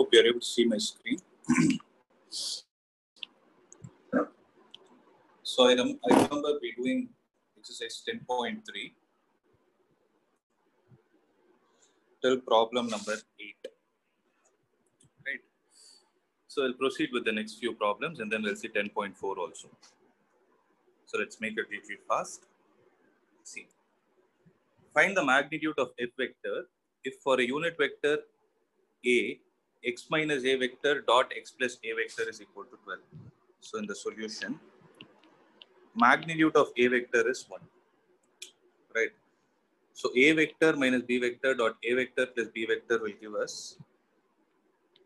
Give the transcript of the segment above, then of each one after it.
Hope you are able to see my screen. So I remember we doing exercise 10.3 till problem number 8. Right. So I'll proceed with the next few problems and then we'll see 10.4 also. So let's make it a little fast. See. Find the magnitude of f vector if for a unit vector a, x minus a vector dot x plus a vector is equal to 12. So in the solution, magnitude of a vector is 1. Right. So a vector minus b vector dot a vector plus b vector will give us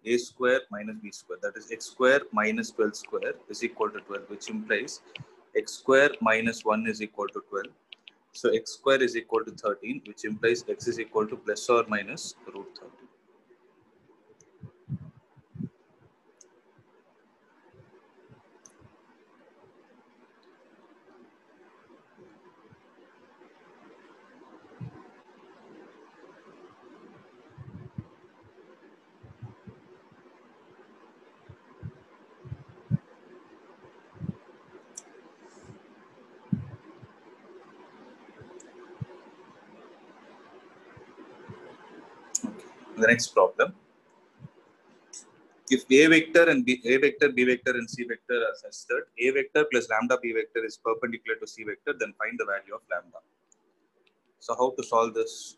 a square minus b square. That is x square minus 12 square is equal to 12, which implies x square minus 1 is equal to 12. So x square is equal to 13, which implies x is equal to plus or minus root 13. The next problem. If a vector and a vector, b vector and c vector are such that a vector plus lambda b vector is perpendicular to c vector, then find the value of lambda. So how to solve this?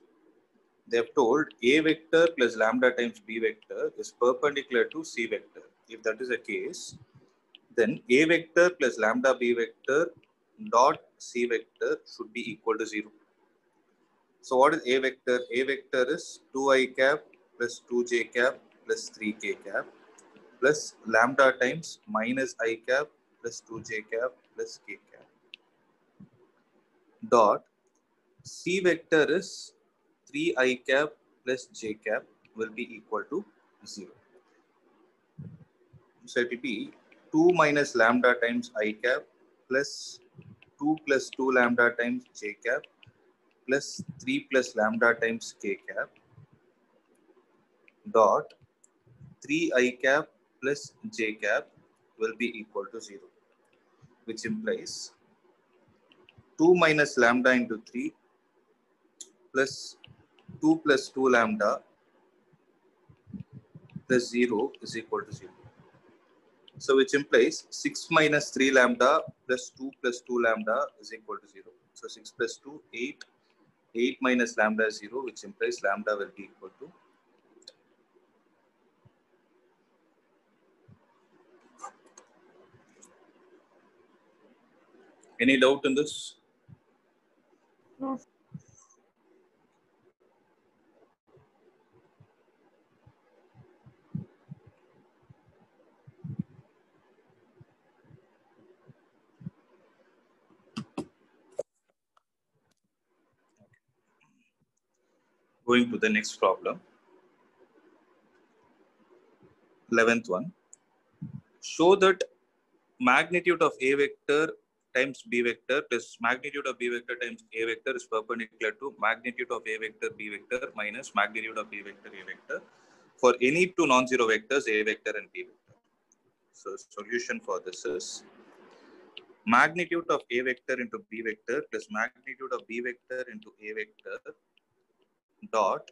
They have told a vector plus lambda times b vector is perpendicular to c vector. If that is the case, then a vector plus lambda b vector dot c vector should be equal to 0. So what is a vector? A vector is 2i cap plus 2j cap plus 3k cap plus lambda times minus I cap plus 2j cap plus k cap. Dot c vector is 3i cap plus j cap will be equal to 0. So it will be 2 minus lambda times I cap plus 2 plus 2 lambda times j cap plus 3 plus lambda times k cap dot 3i cap plus j cap will be equal to 0, which implies 2 minus lambda into 3 plus 2 plus 2 lambda plus 0 is equal to 0. So which implies 6 minus 3 lambda plus 2 plus 2 lambda is equal to 0. So 6 plus 2, 8. 8 minus lambda is 0, which implies lambda will be equal to 8. Any doubt in this? Yes. Going to the next problem. 11th one. Show that magnitude of a vector times b vector plus magnitude of b vector times a vector is perpendicular to magnitude of a vector b vector minus magnitude of b vector a vector for any two non-zero vectors a vector and b vector. So solution for this is magnitude of a vector into b vector plus magnitude of b vector into a vector dot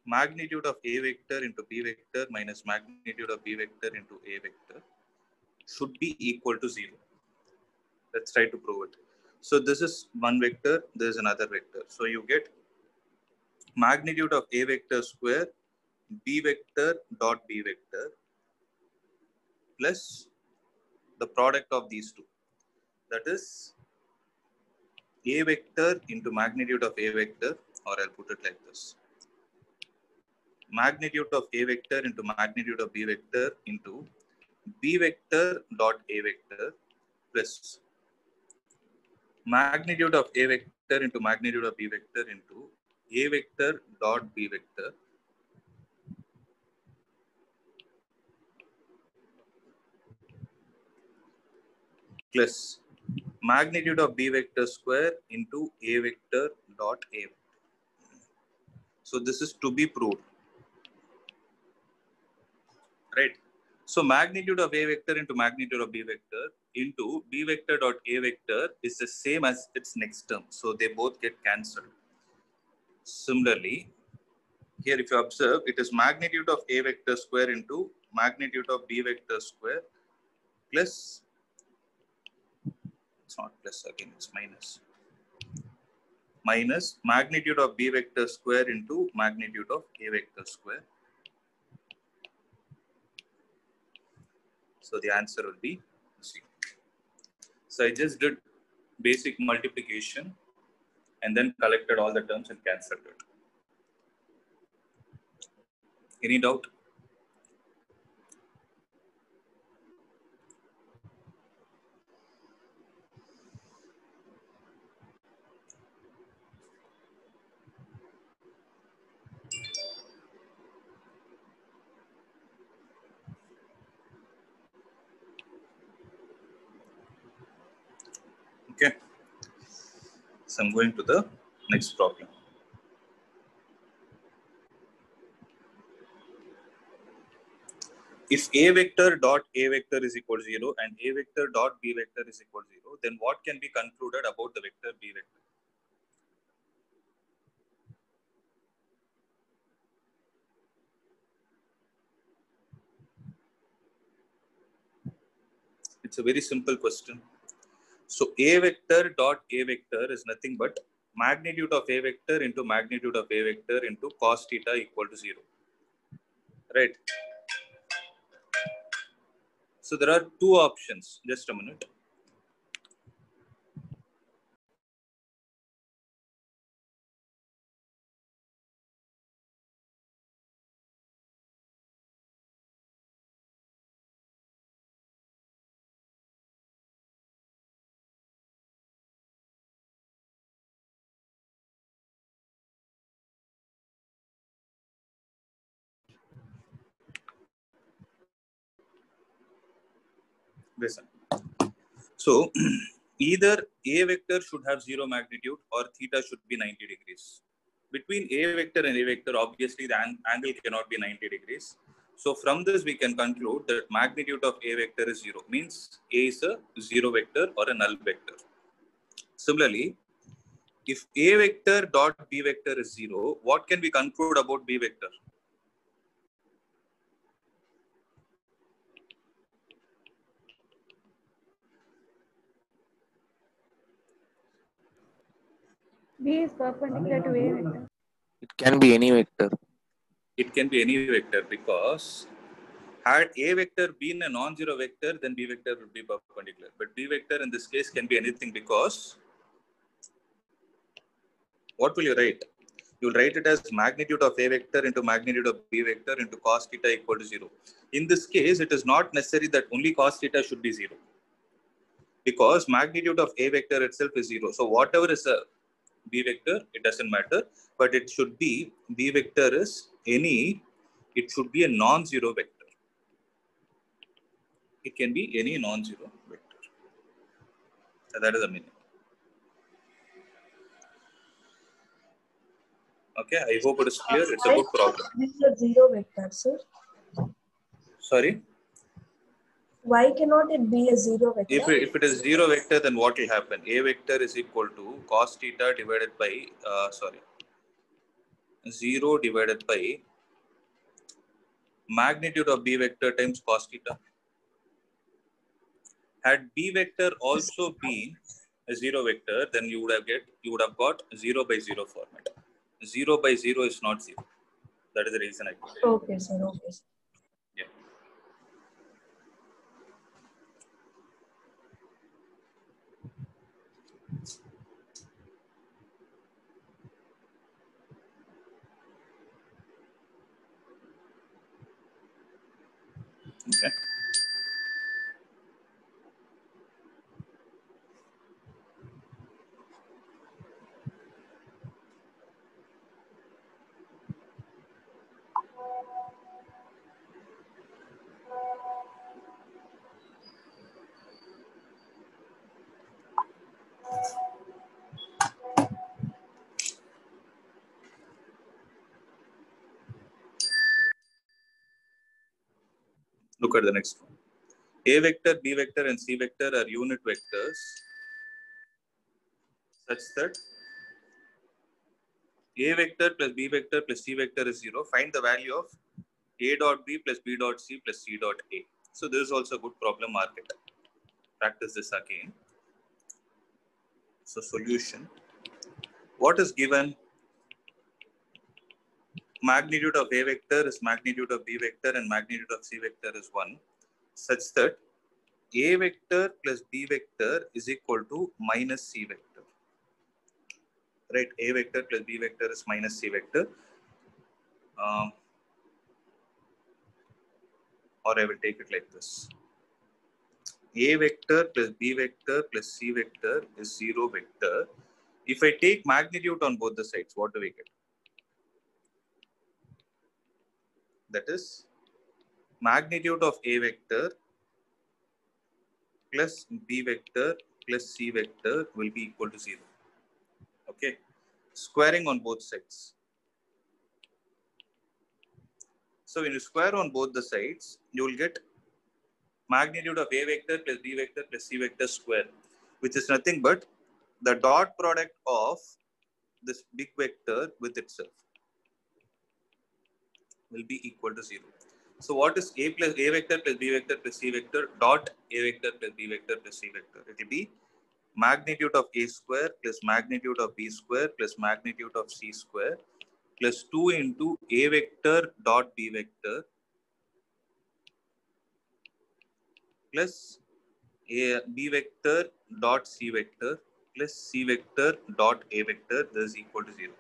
magnitude of a vector into b vector minus magnitude of b vector into a vector should be equal to 0. Let's try to prove it. So this is one vector, there is another vector. So you get magnitude of A vector square B vector dot B vector plus the product of these two. That is A vector into magnitude of A vector, or I'll put it like this. Magnitude of A vector into magnitude of B vector into B vector dot A vector plus magnitude of A vector into magnitude of B vector into A vector dot B vector plus magnitude of B vector square into A vector dot A vector. So this is to be proved, right? So magnitude of A vector into magnitude of B vector into B vector dot A vector is the same as its next term. So they both get cancelled. Similarly, here if you observe, it is magnitude of A vector square into magnitude of B vector square plus, it's not plus again, it's minus. Minus magnitude of B vector square into magnitude of A vector square. So the answer will be C. So I just did basic multiplication and then collected all the terms and cancelled it. Any doubt? Okay. So I'm going to the next problem. If A vector dot A vector is equal to 0 and A vector dot B vector is equal to 0, then what can be concluded about the vector B vector? It's a very simple question. So A vector dot A vector is nothing but magnitude of A vector into magnitude of A vector into cos theta equal to 0. Right? So there are two options. Just a minute. Listen. So either A vector should have 0 magnitude or theta should be 90 degrees. Between A vector and A vector, obviously the angle cannot be 90 degrees. So from this, we can conclude that magnitude of A vector is 0, means A is a 0 vector or a null vector. Similarly, if A vector dot B vector is 0, what can we conclude about B vector? B is perpendicular to A vector. It can be any vector. It can be any vector because had A vector been a non-zero vector, then B vector would be perpendicular. But B vector in this case can be anything because what will you write? You'll write it as magnitude of A vector into magnitude of B vector into cos theta equal to 0. In this case, it is not necessary that only cos theta should be 0 because magnitude of A vector itself is 0. So whatever is a B vector, it doesn't matter, but it should be B vector is any, it should be a non-zero vector. It can be any non-zero vector. So that is the meaning. Okay, I hope it is clear. It's a good problem. It's a zero vector, sir. Sorry? Why cannot it be a zero vector? If it is zero vector, then what will happen? A vector is equal to cos theta divided by, 0 divided by magnitude of B vector times cos theta. Had B vector also been a 0 vector, then you would have got 0 by 0 format. 0 by 0 is not 0. That is the reason I put it. Okay, sir. Okay, sir. Yeah. Okay. Look at the next one. A vector, B vector, and C vector are unit vectors such that A vector plus B vector plus C vector is 0. Find the value of A dot B plus B dot C plus C dot A. So this is also a good problem. Mark it. Practice this again. So solution. What is given? Magnitude of A vector is magnitude of B vector and magnitude of C vector is 1, such that A vector plus B vector is equal to minus C vector. Right? A vector plus B vector is minus C vector. Or I will take it like this. A vector plus B vector plus C vector is 0 vector. If I take magnitude on both the sides, what do we get? That is magnitude of A vector plus B vector plus C vector will be equal to 0. Okay. Squaring on both sides. So when you square on both the sides, you will get magnitude of A vector plus B vector plus C vector square, which is nothing but the dot product of this big vector with itself will be equal to 0. So what is A vector plus B vector plus C vector dot A vector plus B vector plus C vector? It will be magnitude of A square plus magnitude of B square plus magnitude of C square plus 2 into A vector dot B vector plus A B vector dot C vector plus C vector dot A vector. This is equal to 0.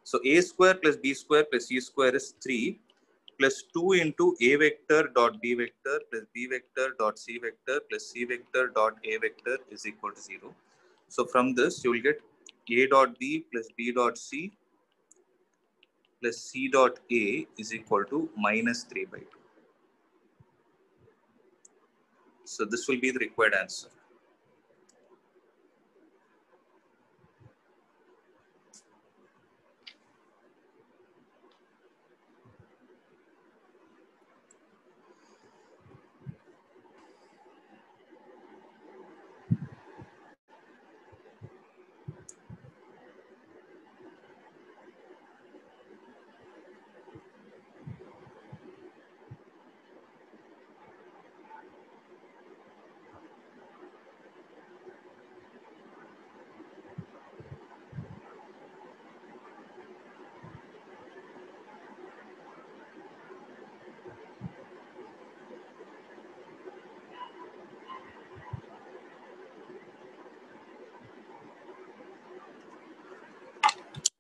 So A square plus B square plus C square is 3 plus 2 into A vector dot B vector plus B vector dot C vector plus C vector dot A vector is equal to 0. So from this you will get A dot B plus B dot C plus C dot A is equal to minus 3 by 2. So this will be the required answer.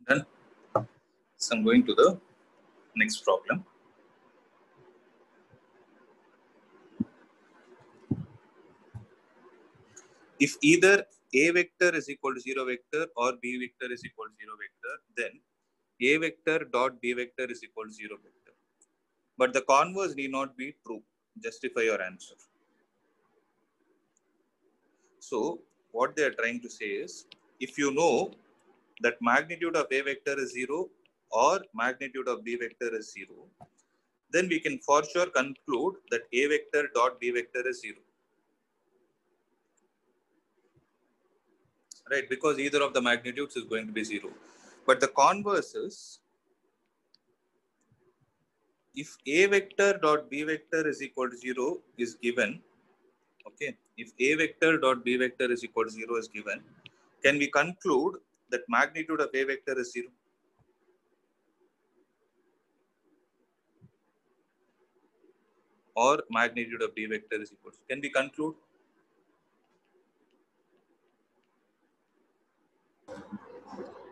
Done. So I'm going to the next problem. If either A vector is equal to 0 vector or B vector is equal to 0 vector, then A vector dot B vector is equal to 0 vector. But the converse need not be true. Justify your answer. So what they are trying to say is, if you know that magnitude of A vector is 0 or magnitude of B vector is 0, then we can for sure conclude that A vector dot B vector is 0. Right? Because either of the magnitudes is going to be 0. But the converse is, if A vector dot B vector is equal to 0 is given, okay, if A vector dot B vector is equal to 0 is given, can we conclude that magnitude of A vector is 0? Or magnitude of B vector is equal to, can we conclude?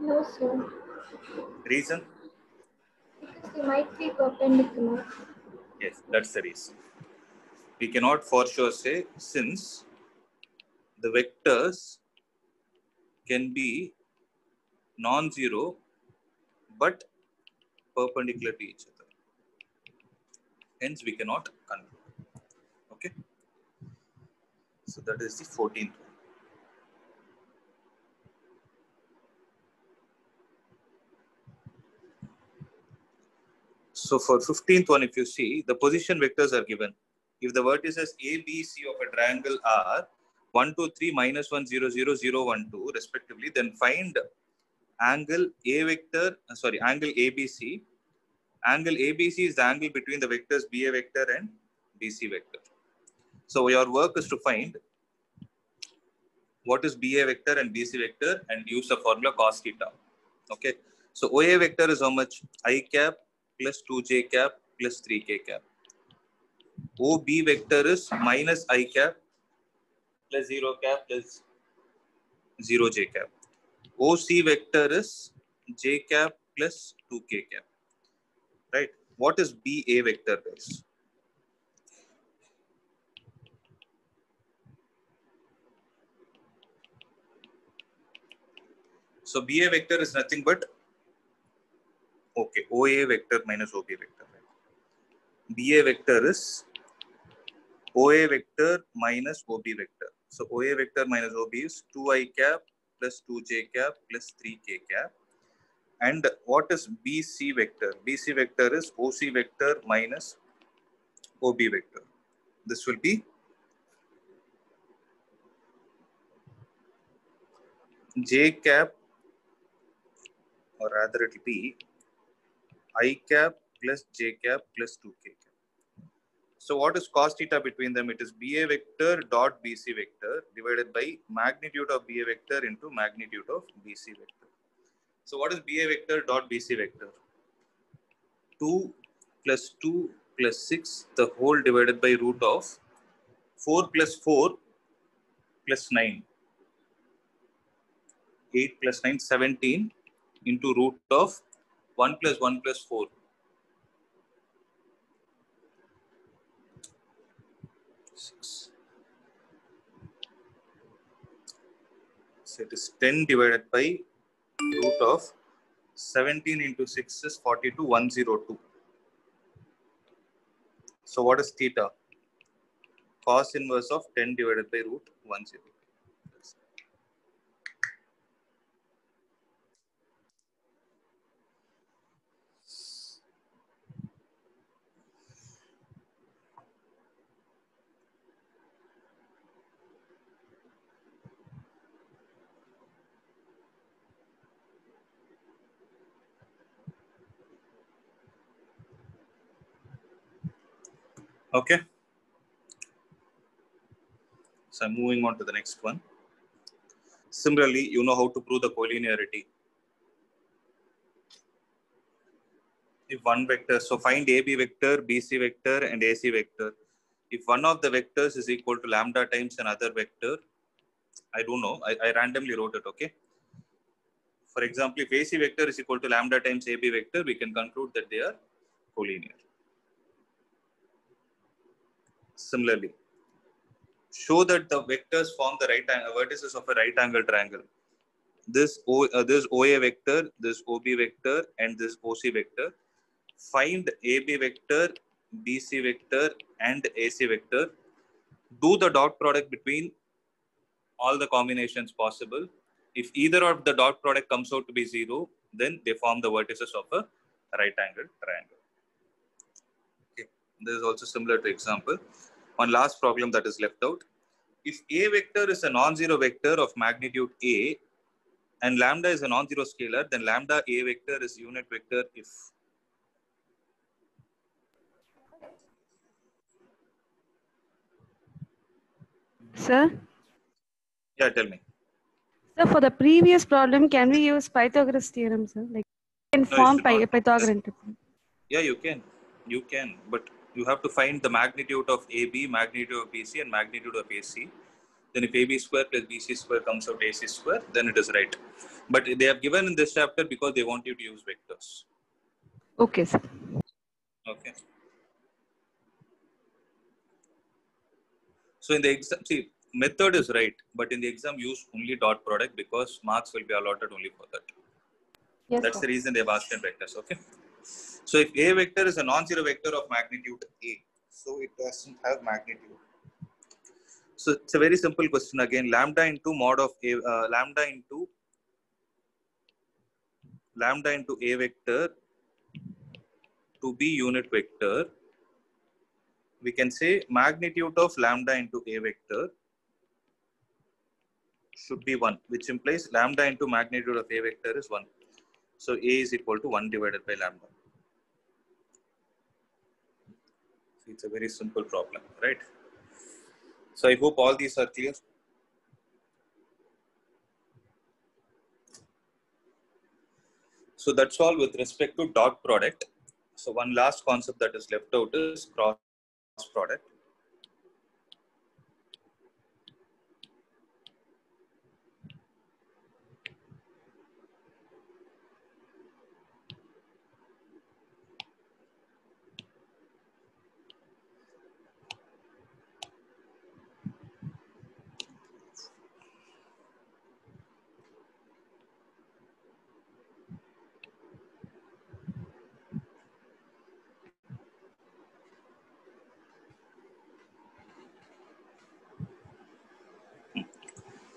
No, sir. Reason? Because they might be perpendicular. Yes, that's the reason. We cannot for sure say, since the vectors can be non-zero but perpendicular to each other. Hence, we cannot conclude. Okay. So that is the 14th one. So for 15th one, if you see, the position vectors are given. If the vertices A, B, C of a triangle are 1, 2, 3, minus 1, 0, 0, 0, 1, 2 respectively, then find angle A vector, angle ABC. Angle ABC is the angle between the vectors BA vector and BC vector. So your work is to find what is BA vector and BC vector and use the formula cos theta. Okay. So OA vector is how much? I cap plus 2j cap plus 3k cap. OB vector is minus I cap plus 0 cap plus 0j cap. OC vector is j cap plus 2k cap. Right? What is BA vector, guys? So BA vector is nothing but OA vector minus OB vector. Right? BA vector is OA vector minus OB vector. So OA vector minus OB is 2i cap plus 2j cap plus 3k cap. And what is BC vector? BC vector is OC vector minus OB vector. This will be j cap, or rather it will be I cap plus j cap plus 2k cap. So what is cos theta between them? It is BA vector dot BC vector divided by magnitude of BA vector into magnitude of BC vector. So what is BA vector dot BC vector? 2 plus 2 plus 6 the whole divided by root of 4 plus 4 plus 9. 8 plus 9, 17 into root of 1 plus 1 plus 4. 6. So it is 10 divided by root of 17 into 6 is 42, 102. So what is theta? Cos inverse of 10 divided by root 102. Okay. So I'm moving on to the next one. Similarly, you know how to prove the collinearity. If one vector, so find AB vector, BC vector, and AC vector. If one of the vectors is equal to lambda times another vector, I don't know, I randomly wrote it, okay? For example, if AC vector is equal to lambda times AB vector, we can conclude that they are collinear. Similarly, show that the vectors form the vertices of a right angle triangle. This OA vector, this OB vector, and this OC vector. Find AB vector, BC vector, and AC vector. Do the dot product between all the combinations possible. If either of the dot product comes out to be 0, then they form the vertices of a right angle triangle. Okay. This is also similar to example. One last problem that is left out. If A vector is a non-zero vector of magnitude A and lambda is a non-zero scalar, then lambda A vector is unit vector if Sir? Yeah, tell me. Sir, for the previous problem, can we use Pythagoras theorem, sir? Like, can No, you form should not. Pythagorean triple. Yeah, you can. You can. But you have to find the magnitude of AB, magnitude of BC, and magnitude of AC. Then if AB square plus BC square comes out AC square, then it is right. But they have given in this chapter because they want you to use vectors. Okay, sir. Okay. So in the exam, see, method is right, but in the exam use only dot product because marks will be allotted only for that. Yes, That's sir. the reason they've asked in vectors. Okay. So if A vector is a non-zero vector of magnitude A, so it doesn't have magnitude. So it's a very simple question again. Lambda into mod of A, lambda into A vector to be unit vector. We can say magnitude of lambda into A vector should be 1, which implies lambda into magnitude of A vector is 1. So A is equal to 1 divided by lambda. So it's a very simple problem, right? So I hope all these are clear. So that's all with respect to dot product. So one last concept that is left out is cross product.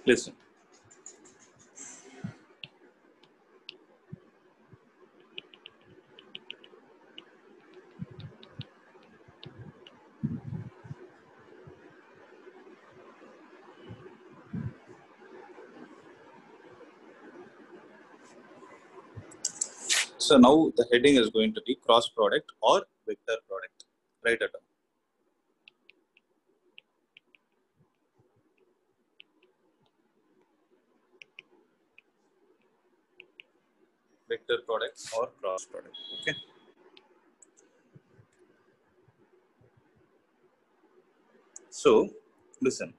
Listen. So now the heading is going to be cross product or vector product. Right at all. Vector product or cross product. Okay. So listen.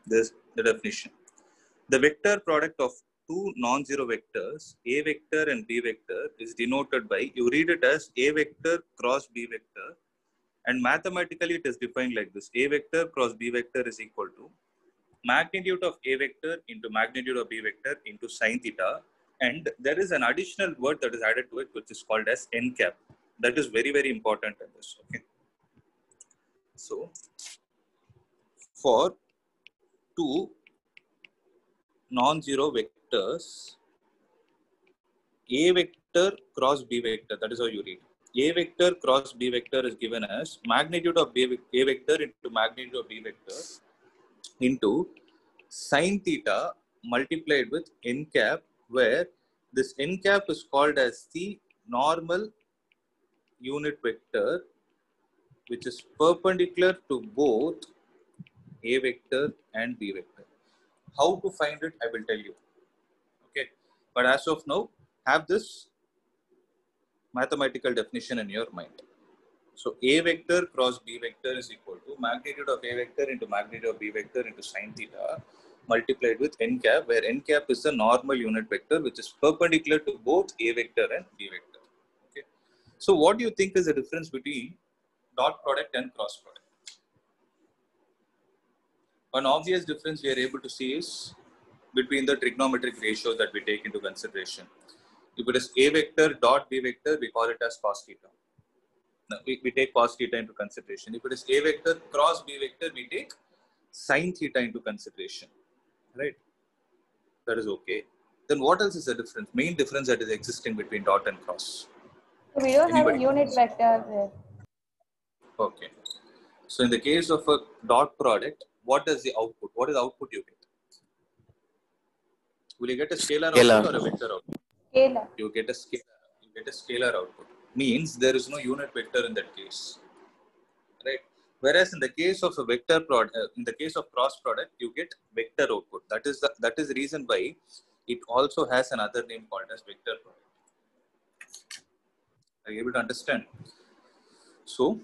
This the definition. The vector product of two non-zero vectors, A vector and B vector, is denoted by, you read it as A vector cross B vector, and mathematically it is defined like this. A vector cross B vector is equal to magnitude of A vector into magnitude of B vector into sine theta, and there is an additional word that is added to it which is called as n cap. That is very, very important in this. Okay. So for two non-zero vectors, A vector cross B vector, that is how you read. A vector cross B vector is given as magnitude of A vector into magnitude of B vector into sine theta multiplied with n cap, where this n cap is called as the normal unit vector which is perpendicular to both A vector and B vector. How to find it, I will tell you. Okay, but as of now, have this mathematical definition in your mind. So A vector cross B vector is equal to magnitude of A vector into magnitude of B vector into sine theta multiplied with n cap, where n cap is the normal unit vector which is perpendicular to both A vector and B vector. Okay. So what do you think is the difference between dot product and cross product? One obvious difference we are able to see is between the trigonometric ratios that we take into consideration. If it is A vector dot B vector, we call it as cos theta. Now, we take cos theta into consideration. If it is A vector cross B vector, we take sine theta into consideration. Right? That is okay. Then what else is the difference? Main difference that is existing between dot and cross. So we don't Anybody? have a unit vector there. Okay. So in the case of a dot product, what is the output? What is the output you get? Will you get a scalar Scalar. output or a vector output? Scalar. You get a scalar. You get a scalar output. Means there is no unit vector in that case. Right? Whereas in the case of a vector product, in the case of cross product, you get vector output. That is the reason why it also has another name called as vector product. Are you able to understand? So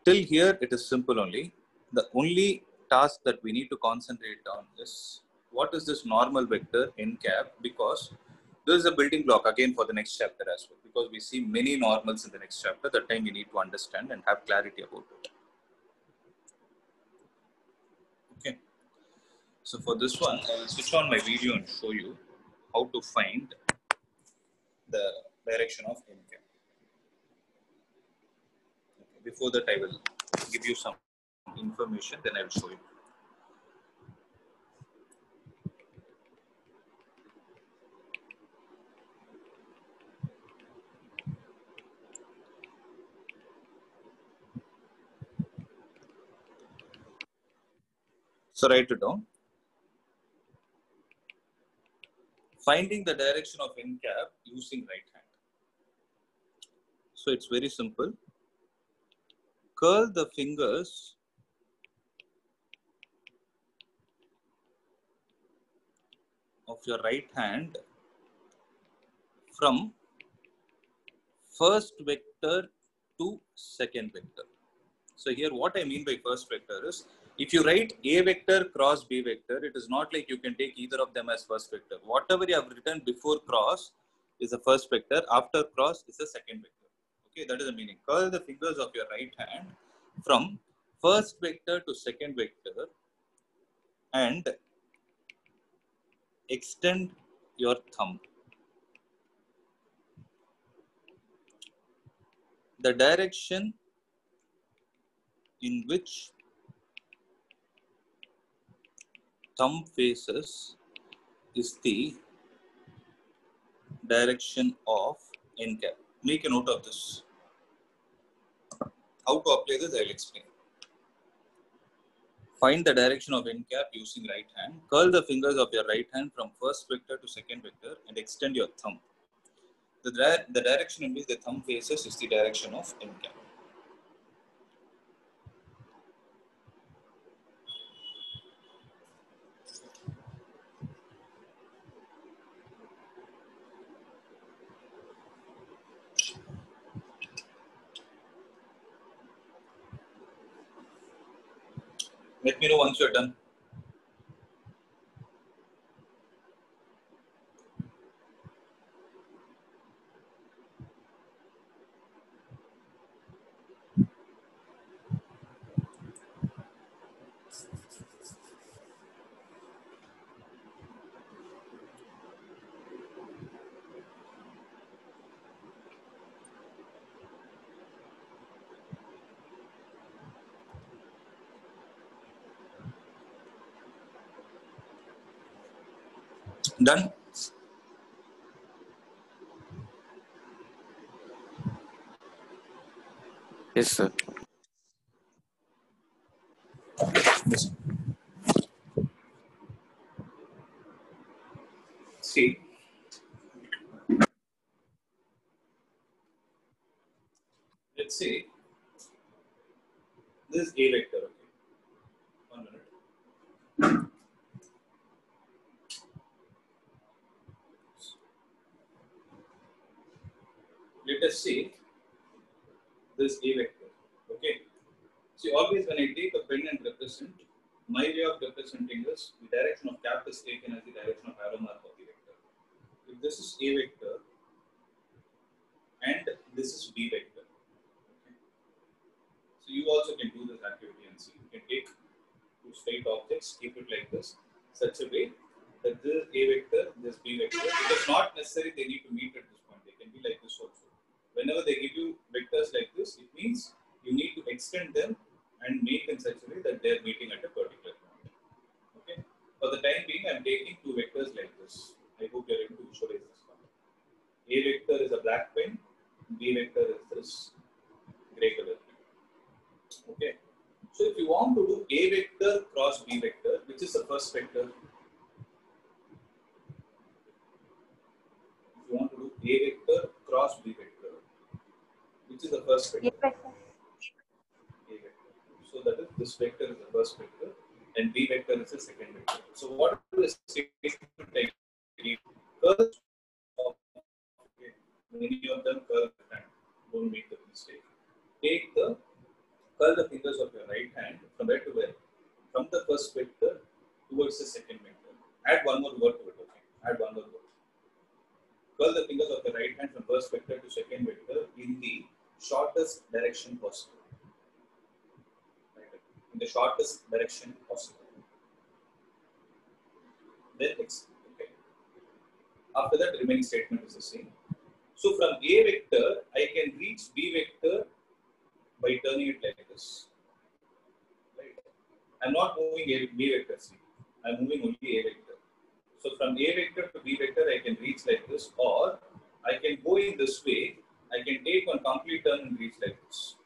till here it is simple only. The only task that we need to concentrate on is what is this normal vector n cap, because this is a building block again for the next chapter as well, because we see many normals in the next chapter. That time we need to understand and have clarity about it. Okay. So for this one, I will switch on my video and show you how to find the direction of n cap. Okay. Before that, I will give you some information, then I will show you. So write it down. Finding the direction of n cap using right hand. So it's very simple. Curl the fingers of your right hand from first vector to second vector. So here what I mean by first vector is, if you write A vector cross B vector, it is not like you can take either of them as first vector. Whatever you have written before cross is the first vector, after cross is the second vector. Okay, that is the meaning. Curl the fingers of your right hand from first vector to second vector and extend your thumb. The direction in which thumb faces is the direction of n cap. Make a note of this. How to apply this, I will explain. Find the direction of n cap using right hand. Curl the fingers of your right hand from first vector to second vector and extend your thumb. The direction in which the thumb faces is the direction of n cap. Let me know once you're done. Done? Yes, sir. Listen. See, let's say this is A vector. Okay. 1 minute. Let us say this A vector. Okay. See, always when I take a pen and represent, my way of representing is the direction of cap is taken as the direction of arrow mark of the vector. If this is A vector and this is B vector. Okay. So you also can do this activity and see. You can take two straight objects, keep it like this, such a way that this A vector, this B vector. It is not necessary they need to meet at this point. They can be like this also. Whenever they give you vectors like this, it means you need to extend them and make in such a way that they are meeting at a particular point. Okay. For the time being, I am taking two vectors like this. I hope you are able to visualize this one. A vector is a black pen, B vector is this gray color pen. Okay. So if you want to do A vector cross B vector, which is the first vector? If you want to do A vector cross B vector, which is the first vector? A vector. this vector is the first vector, and B vector is the second vector. So what is the statement I give? Curl of, okay, many of them curl the hand. Don't make the mistake. Take the curl the fingers of your right hand from where to where? From the first vector towards the second vector. Add one more word to it. Okay. Add one more word. Curl the fingers of the right hand from first vector to second vector in the shortest direction possible. Right. In the shortest direction possible. Then next. Okay. After that, the remaining statement is the same. So from A vector, I can reach B vector by turning it like this. Right. I'm not moving B vector. See, I'm moving only A vector. So from A vector to B vector, I can reach like this, or I can go in this way. I can take one complete turn and reach like this.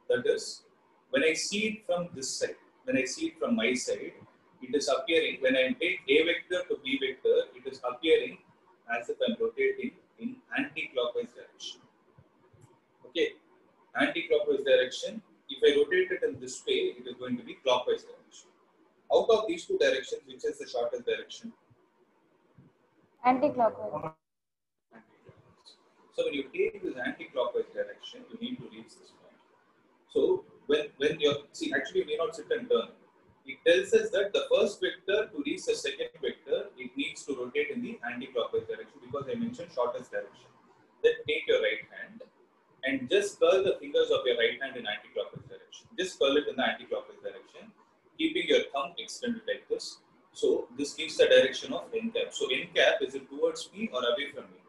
That is, when I see it from this side, when I see it from my side, it is appearing, when I take A vector to B vector, it is appearing as if I'm rotating in anti-clockwise direction. Okay, anti-clockwise direction. If I rotate it in this way, it is going to be clockwise direction. Out of these two directions, which is the shortest direction? Anti-clockwise. So when you take this anti-clockwise direction, you need to reach this point. So when you're, see, actually we may not sit and turn. It tells us that the first vector to reach the second vector, it needs to rotate in the anti-clockwise direction because I mentioned shortest direction. Then take your right hand and just curl the fingers of your right hand in anti-clockwise direction. Just curl it in the anti-clockwise direction, keeping your thumb extended like this. So this gives the direction of n cap. So n cap, is it towards me or away from me?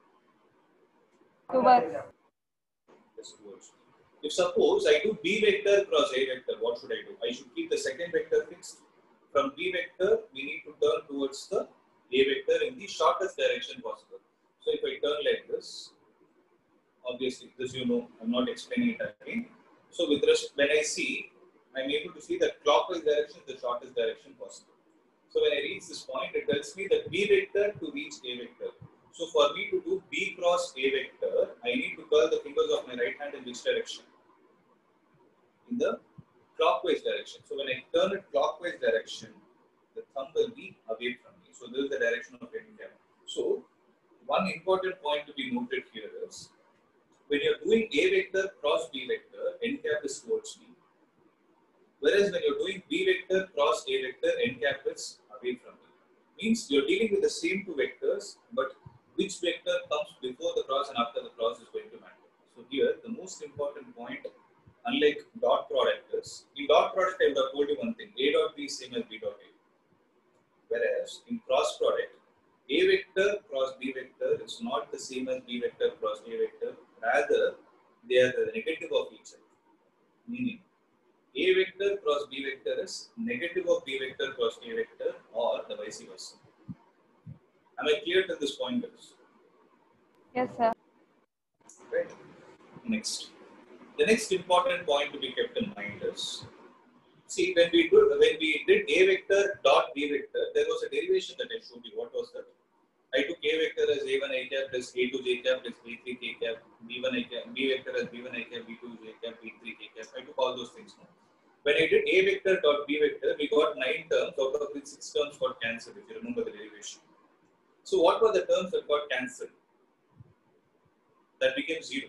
Towards. Yes, towards me. If suppose I do B vector cross A vector, what should I do? I should keep the second vector fixed. From B vector, we need to turn towards the A vector in the shortest direction possible. So if I turn like this, obviously this you know, I'm not explaining it again. So with respect, when I see, I'm able to see that clockwise direction is the shortest direction possible. So when I reach this point, it tells me that B vector to reach A vector. So for me to do B cross A vector, I need to curl the fingers of my right hand in which direction? In the clockwise direction. So when I turn it clockwise direction, the thumb will be away from me. So this is the direction of n cap. So one important point to be noted here is, when you're doing A vector cross B vector, n cap is towards me. Whereas when you're doing B vector cross A vector, n cap is away from me. Means you're dealing with the same two vectors, but which vector comes before the cross and after the cross is going to matter. So here, the most important point, unlike dot product is, in dot product I would have told you one thing, A dot B is same as B dot A. Whereas in cross product, A vector cross B vector is not the same as B vector cross A vector, rather they are the negative of each other. Meaning, A vector cross B vector is negative of B vector cross A vector, or the vice versa. Am I clear to this point, guys? Yes, sir. Right. Next. The next important point to be kept in mind is, see, when we did A vector dot B vector, there was a derivation that I showed you. What was that? I took A vector as A1 I cap plus A2 J cap plus B3 K cap, B1 I cap, B vector as B1 I cap, B2 J cap, B3 K cap. I took all those things now. When I did A vector dot B vector, we got 9 terms, out of which 6 terms got cancelled, if you remember the derivation. So what were the terms that got cancelled? That became 0.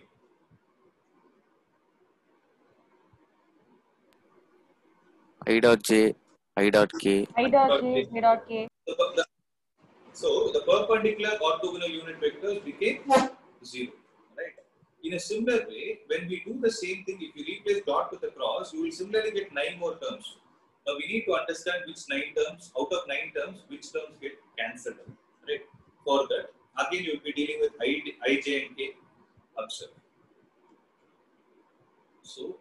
I dot j, I dot k. I dot j, j dot k. So the perpendicular orthogonal unit vectors became 0. Right? In a similar way, when we do the same thing, if you replace dot with a cross, you will similarly get 9 more terms. Now we need to understand which 9 terms, out of 9 terms, which terms get cancelled. Right? For that, again you will be dealing with I, j and k. Observe. So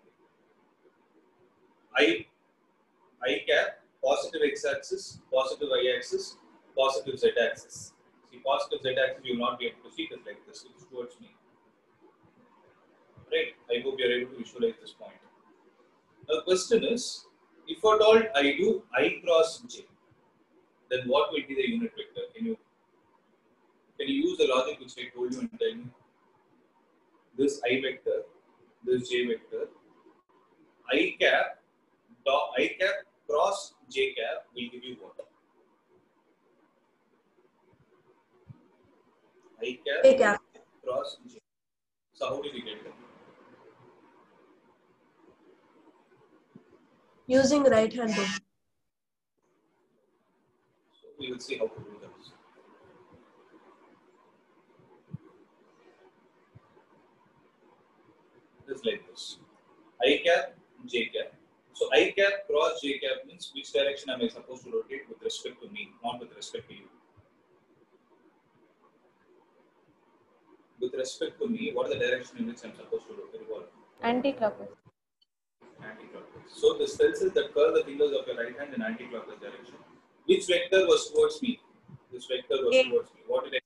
I cap, positive x-axis, positive y-axis, positive z-axis. See, positive z-axis you will not be able to see it like this. It's towards me. Right? I hope you are able to visualize this point. The question is, if at all I do I cross j, then what will be the unit vector? Can you use the logic which I told you and tell me? This I vector, this j vector, I cap dot I cap cross j cap will give you what? I cap A cap. cross j. So how did we get it? Using right hand rule. So we will see how to do that. Just like this. I cap, j cap. So I cap cross j cap means which direction am I supposed to rotate with respect to me, not with respect to you. With respect to me, what is the direction in which I am supposed to revolve? Anti-clockwise. Anti-clockwise. So this tells us that curl the fingers of your right hand in anti-clockwise direction. Which vector was towards me? This vector was towards me. What did I?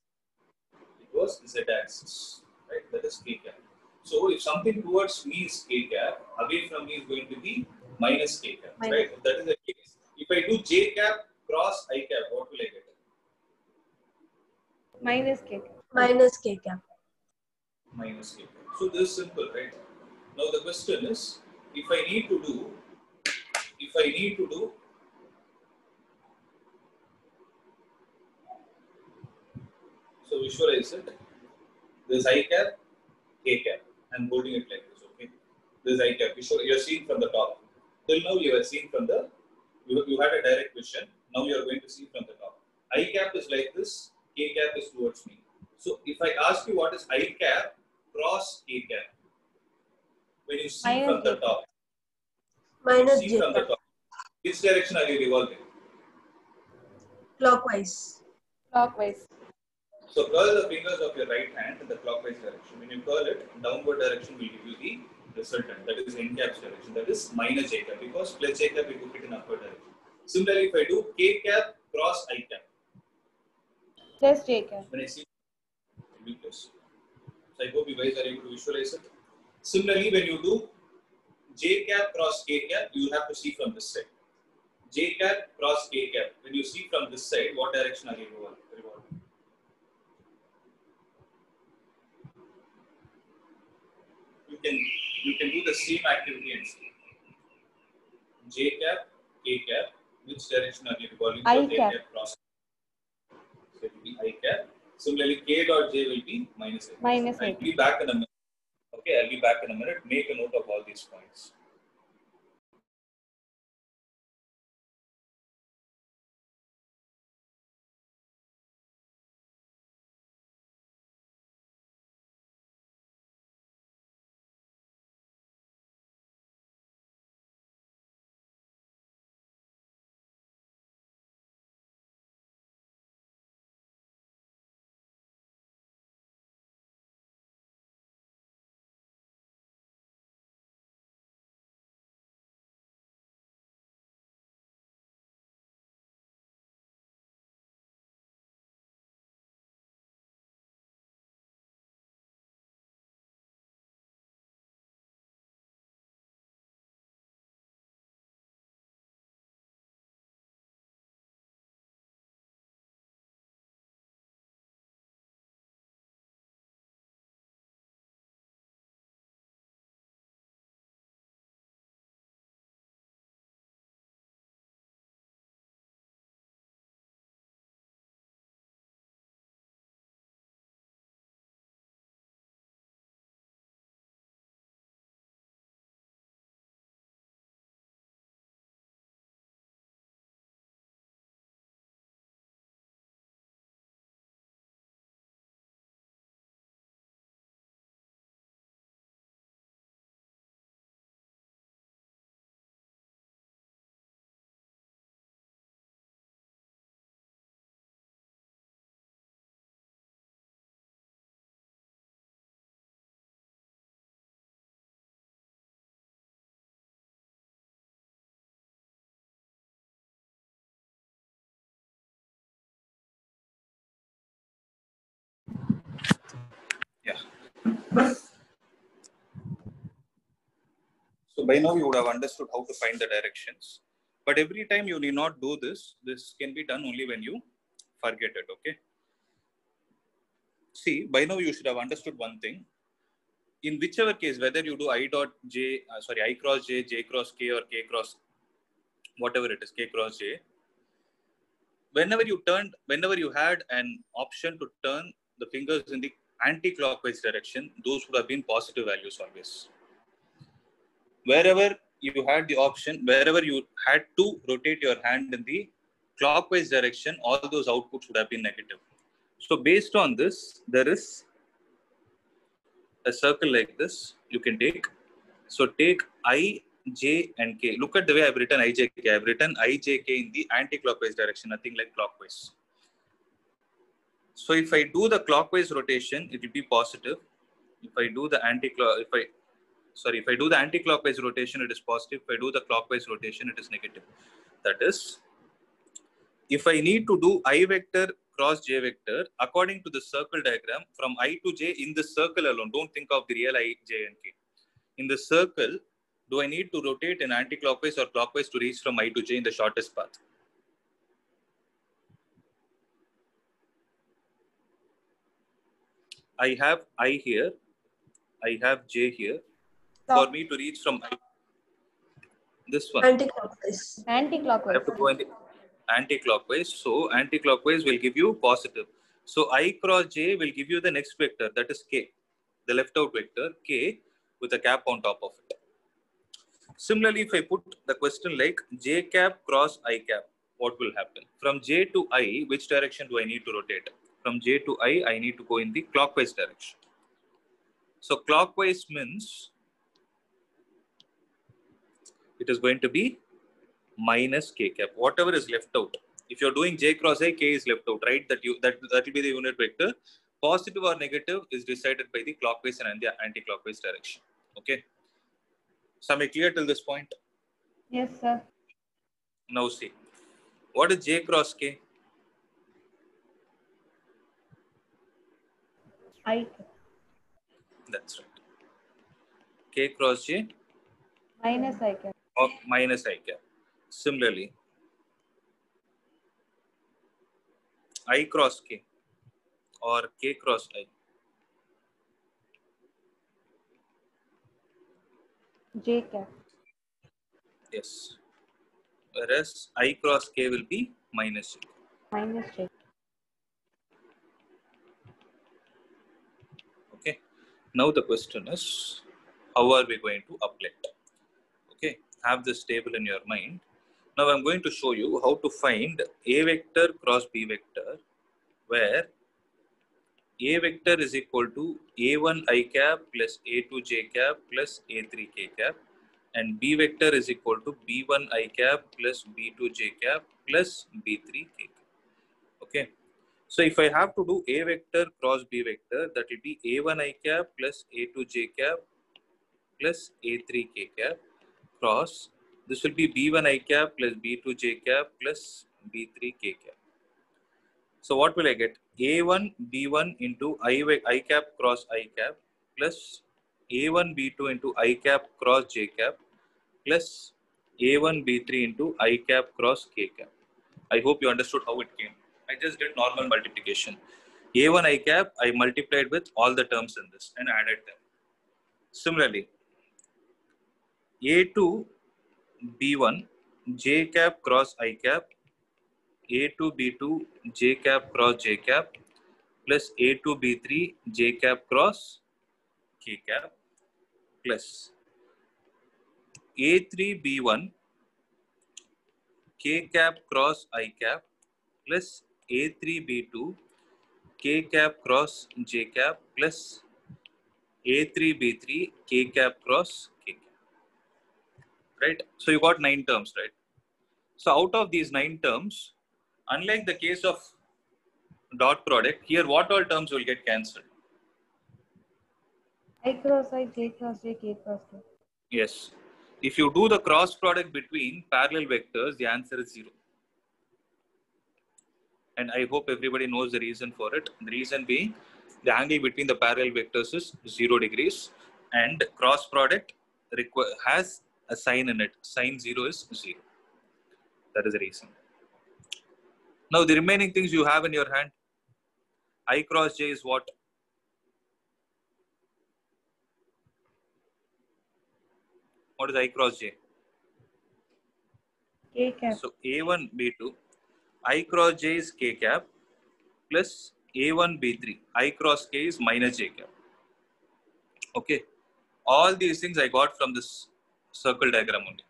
It was z-axis, right? That is k cap. So if something towards me is k cap, away from me is going to be minus k cap, right? If that is the case. If I do j cap cross I cap, what will I get? Minus k. Minus K cap. Minus k cap. So this is simple, right? Now the question is, if I need to do, so visualize it. This I cap, k cap. I'm holding it like this, okay? This I cap. You are seeing from the top. Till now you are seeing from the, you had a direct vision. Now you are going to see from the top. I cap is like this, k cap is towards me. So if I ask you what is I cap cross k cap, when you see Minus from the top, Minus see J from the cap. top, which direction are you revolving? Clockwise. Clockwise. So curl the fingers of your right hand in the clockwise direction. When you curl it, downward direction will give you the resultant. That is n cap's direction. That is minus j cap, because plus j cap we took it in upward direction. Similarly, if I do k cap cross I cap, Plus j cap. when I see it will be plus. So I hope you guys are able to visualize it. Similarly, when you do j cap cross k cap, you have to see from this side. J cap cross k cap. When you see from this side, what direction are you revolving? You can do the same activity and see. J cap, k cap. Which direction are you revolving? I cap. Cross. So it will be I cap. Similarly, k dot j will be minus a. Minus I'll a. be back in a minute. Okay, I'll be back in a minute. Make a note of all these points. Yeah. So by now you would have understood how to find the directions. But every time you need not do this. This can be done only when you forget it, okay? See, by now you should have understood one thing. In whichever case, whether you do I dot j, I cross j, j cross k, or k cross whatever it is, k cross j. Whenever you had an option to turn the fingers in the anti-clockwise direction, those would have been positive values always. Wherever you had the option, wherever you had to rotate your hand in the clockwise direction, all those outputs would have been negative. So based on this, there is a circle like this you can take. So take I, J and K. Look at the way I've written I, J, K. I've written I, J, K in the anti-clockwise direction, nothing like clockwise. So if I do the clockwise rotation, it will be positive. If I do the anti-clockwise rotation, it is positive. If I do the clockwise rotation, it is negative. That is, if I need to do I vector cross j vector, according to the circle diagram, from I to j in the circle alone, don't think of the real I, j and k. In the circle, do I need to rotate in anti-clockwise or clockwise to reach from I to j in the shortest path? I have I here, I have j here. For me to reach from I, this one, Anti-clockwise. I have to go in the anti-clockwise. So anti-clockwise will give you positive. So I cross j will give you the next vector, that is k, the left out vector k with a cap on top of it. Similarly, if I put the question like j cap cross I cap, what will happen? From j to I, which direction do I need to rotate? From j to I need to go in the clockwise direction. So clockwise means it is going to be minus k cap, whatever is left out. If you're doing j cross I, k is left out, right? That will be the unit vector. Positive or negative is decided by the clockwise and the anti-clockwise direction. Okay. So am I clear till this point? Yes, sir. Now see, what is j cross k? I That's right. K cross j minus I cap. or minus I cap. Similarly, I cross k or k cross I. J cap. Yes. Whereas I cross k will be minus j. Minus J. Okay. Now the question is, how are we going to apply it? Okay. Have this table in your mind. Now I'm going to show you how to find A vector cross B vector, where A vector is equal to A1 I cap plus A2 j cap plus A3 k cap, and B vector is equal to B1 I cap plus B2 j cap plus B3 k cap. Okay. So if I have to do A vector cross B vector, that will be A1 I cap plus A2 j cap plus A3 k cap cross, this will be B1 I cap plus B2 j cap plus B3 k cap. So what will I get? A1 B1 into I cap cross I cap plus A1 B2 into I cap cross j cap plus A1 B3 into I cap cross k cap. I hope you understood how it came. I just did normal multiplication. A1 I cap, I multiplied with all the terms in this and added them. Similarly, A2 B1 j cap cross I cap, A2 B2 j cap cross j cap plus A2 B3 j cap cross k cap plus A3 B1 k cap cross I cap plus A3 B2 k cap cross j cap plus A3 B3 k cap cross k cap. Right? So you got 9 terms, right? So out of these 9 terms, unlike the case of dot product, here what all terms will get cancelled? I cross I, J cross J, K cross K. Yes. If you do the cross product between parallel vectors, the answer is 0. And I hope everybody knows the reason for it. The reason being, the angle between the parallel vectors is 0 degrees, and cross product has a sign in it. Sign 0 is 0. That is the reason. Now the remaining things you have in your hand, I cross j is what? What is I cross j? K cap. So A1, B2, I cross J is K cap plus A1, B3, I cross K is minus J cap. Okay. All these things I got from this circle diagram only.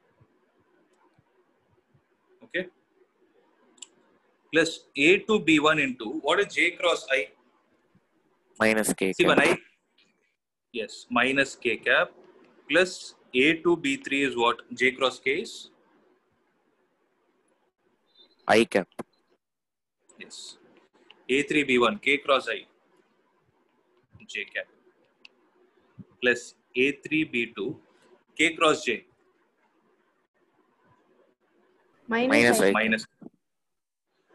Okay. Plus A2, B1 into, what is J cross I? minus K See, when cap. yes, minus K cap plus A2, B3 is what? J cross K is? I cap. Yes. A3, B1, K cross I, J cap. Plus A3, B2, K cross J, Minus I. I cap. minus.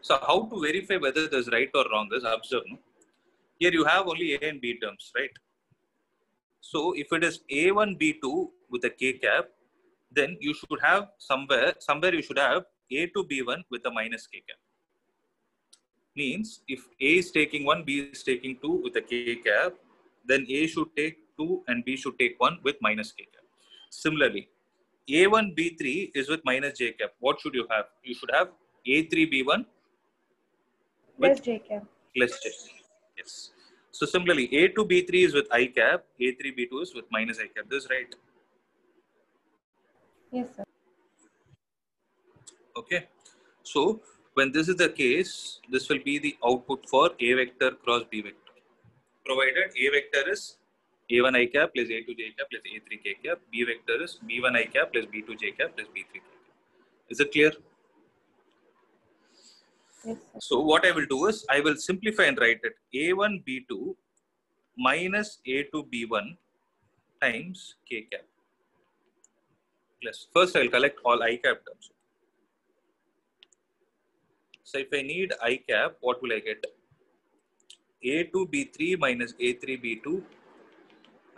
So how to verify whether this is right or wrong is observe. No? Here you have only A and B terms, right? So if it is A1, B2 with a K cap, then you should have somewhere you should have A2, B1 with a minus K cap. Means if A is taking 1, B is taking 2 with a K cap, then A should take 2 and B should take 1 with minus K cap. Similarly, A1, B3 is with minus J cap. What should you have? You should have A3, B1 Plus with J cap. plus J. Yes. So similarly, A2, B3 is with I cap, A3, B2 is with minus I cap. This is right. Yes, sir. Okay. So when this is the case, this will be the output for A vector cross B vector. Provided A vector is A1 I cap plus A2 J cap plus A3 K cap. B vector is B1 I cap plus B2 J cap plus B3 K cap. Is it clear? Yes, sir. So what I will do is I will simplify and write it A1 B2 minus A2 B1 times K cap. Plus first I will collect all I cap terms. So if I need I cap, what will I get? A2 B3 minus A3 B2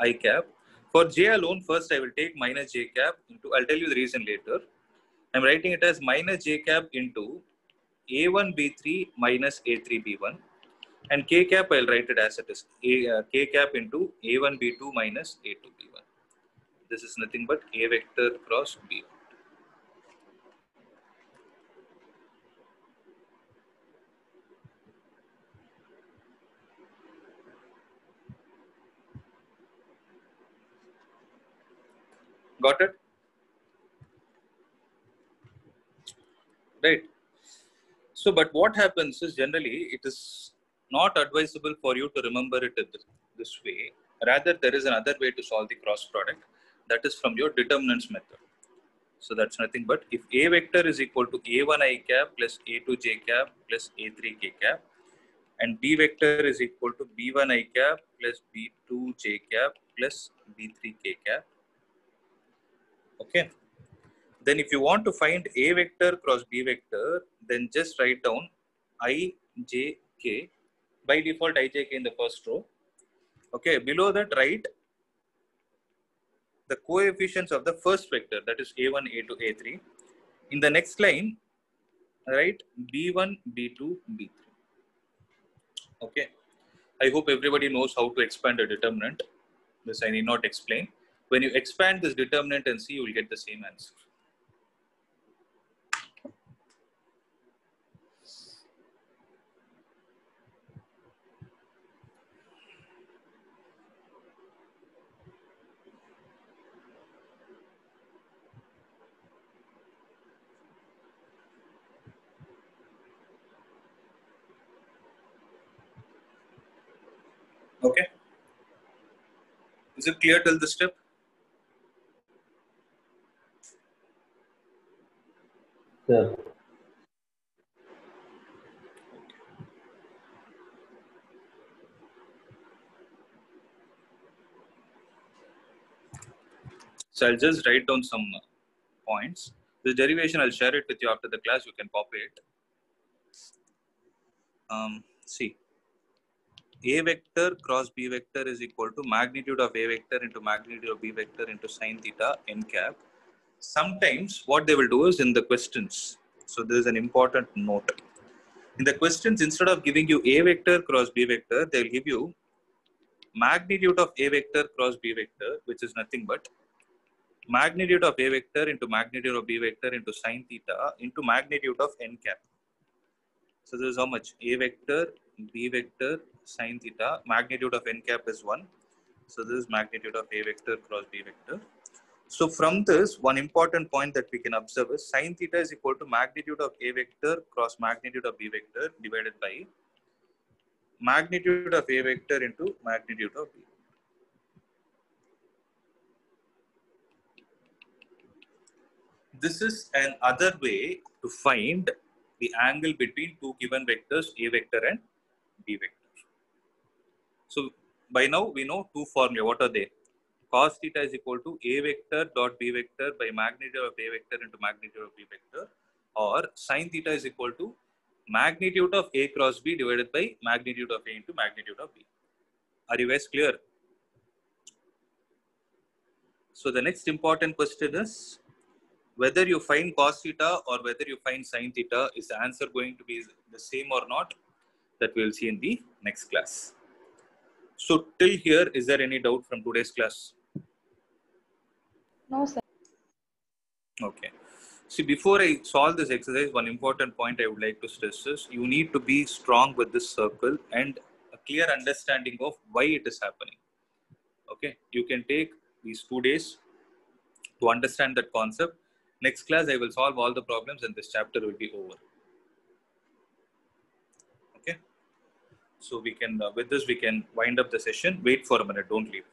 I cap. For J alone, first I will take minus J cap into, I'll tell you the reason later. I'm writing it as minus J cap into A1 B3 minus A3 B1. And K cap, I'll write it as it is. K cap into A1 B2 minus A2 B1. This is nothing but A vector cross B. Got it? Right. So, but what happens is generally it is not advisable for you to remember it this way. Rather, there is another way to solve the cross product. That is from your determinants method. So that's nothing but if A vector is equal to A1 I cap plus A2 J cap plus A3 K cap, and B vector is equal to B1 I cap plus B2 J cap plus B3 K cap. Okay. Then if you want to find A vector cross B vector, then just write down I, J, K. By default, I, J, K in the first row. Okay, below that write the coefficients of the first vector, that is A1, A2, A3. In the next line, write B1, B2, B3. Okay. I hope everybody knows how to expand a determinant. This I need not explain. When you expand this determinant and see, you will get the same answer. Okay. Is it clear till this step? Sir. So I'll just write down some points. The derivation, I'll share it with you after the class. You can copy it. See, A vector cross B vector is equal to magnitude of A vector into magnitude of B vector into sine theta n cap. Sometimes what they will do is in the questions. So there is an important note. In the questions, instead of giving you A vector cross B vector, they will give you magnitude of A vector cross B vector, which is nothing but magnitude of A vector into magnitude of B vector into sine theta into magnitude of n cap. So this is how much? A vector, B vector, sine theta, magnitude of n cap is 1. So this is magnitude of A vector cross B vector. So from this, one important point that we can observe is sine theta is equal to magnitude of A vector cross magnitude of B vector divided by magnitude of A vector into magnitude of B. This is another way to find the angle between two given vectors, A vector and B vector. So by now we know two formula. What are they? Cos theta is equal to A vector dot B vector by magnitude of A vector into magnitude of B vector, or sine theta is equal to magnitude of A cross B divided by magnitude of A into magnitude of B. Are you guys clear? So the next important question is whether you find cos theta or whether you find sine theta, is the answer going to be the same or not? That we'll see in the next class. So till here, is there any doubt from today's class? No, sir. Okay. See, before I solve this exercise, one important point I would like to stress is you need to be strong with this circle and a clear understanding of why it is happening. Okay. You can take these 2 days to understand that concept. Next class, I will solve all the problems and this chapter will be over. Okay. So we can, with this, we can wind up the session. Wait for a minute. Don't leave.